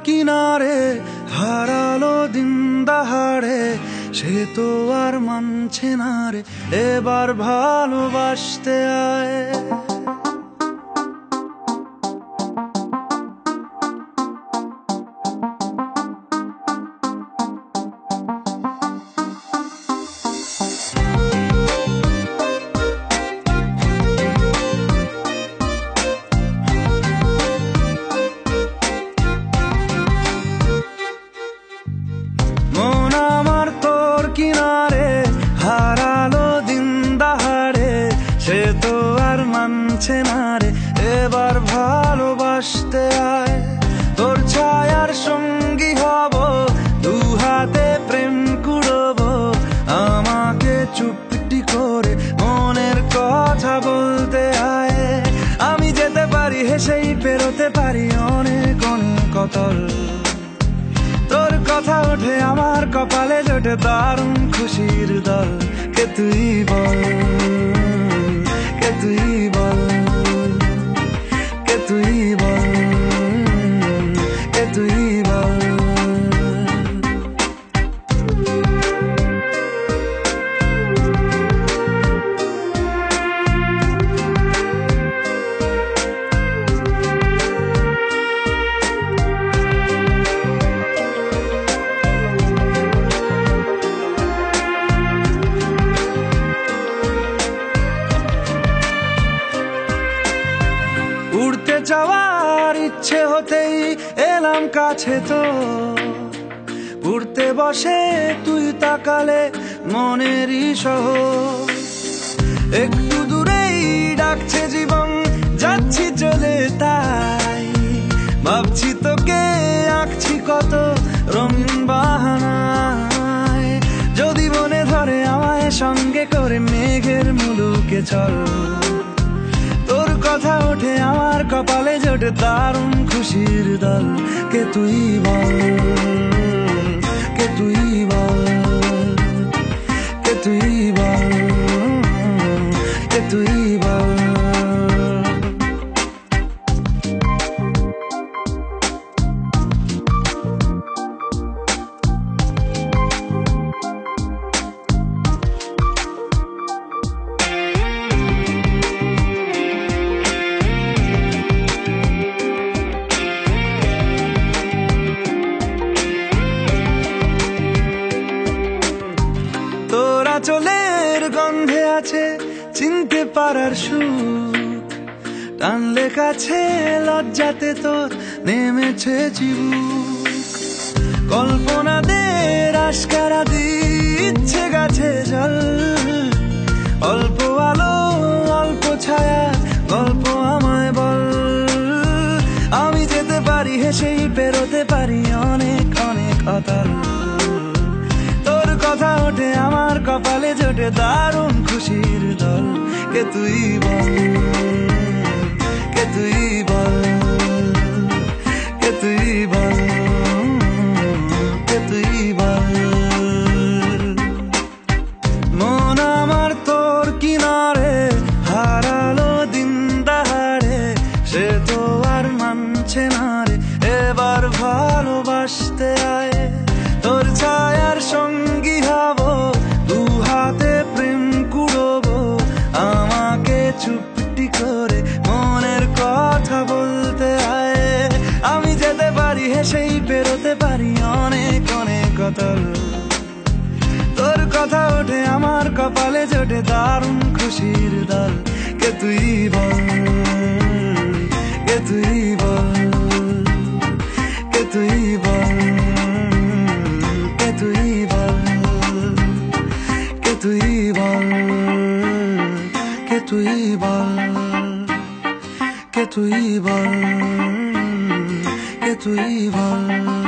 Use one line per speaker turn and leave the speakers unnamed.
কিনারে হারালো দিন দাহাড়ে, সে তো আর মানছে না রে এবার ভালোবাসতে আয়। মন আমার তোর কিনারে হারালো দিন দাহাড়ে, সে তো আর মানছে না রে এবার ভালোবাসতে আয়। তোর ছায়ার সঙ্গী হব, দু হাতে প্রেম কুড়বো, আমাকে চুপটি করে মনের কথা বলতে আয়। আমি যেতে পারি হেসেই পেরোতে পারি অনেক অনেক অতল, তোর কথা ওঠে আমার কপালে জোটে দারুণ খুশির দল। কে তুই বল, কে তুই বল, কে তুই বল, কে তুই বল। উড়তে যাওয়ার ইচ্ছে হতেই এলাম কাছে তো, উড়তে বসে তুই তাকালে মনেরই শহর। একটু দূরেই ডাকছে জীবন, যাচ্ছি চলে তাই ভাবছি তোকে আঁকছি কত রঙিন বাহানায়। যদি মনে ধরে আমায় সঙ্গে করে মেঘের মুলুকে চল, তোর কথা ওঠে আমার কপালে জোটে দারুণ খুশির দল। কে তুই বল, কে তুই বল, কে তুই বল, কে তুই বল। তোরা চলের গন্ধে আছে চিনতে পারার সুখ, টানলে কাছে লজ্জাতে তোর নেমেছে চিবুক। কল্পনাদের আশকারা দিচ্ছে গাছে জল, অল্প আলো অল্প ছায়া গল্প আমায় বল। আমি যেতে পারি হেসেই পেরোতে পারি অনেক অনেক অতল, তোর কথা ওঠে আমার কপালে জোটে দারুণ খুশির দল। কে তুই বল, কে তুই বল, কে তুই বল, কে তুই বল। মন আমার তোর কিনারে হারালো দিন দাহাড়ে, সে তো আর মানছে না রে এবার ভালোবাসতে আয়। তোর ছায়ার সঙ্গী হব, দু হাতে প্রেম কুড়বো, আমাকে চুপটি করে মনের কথা বলতে আয়। আমি যেতে পারি হেসেই পেরোতে পারি অনেক অনেক অতল, তোর কথা ওঠে আমার কপালে জোটে দারুণ খুশির দল। কে তুই বল, কে তুই বল, কে তুই বল, কে তুই বল, কে তুই বল, কে তুই বল, কে তুই বল, কে তুই বল।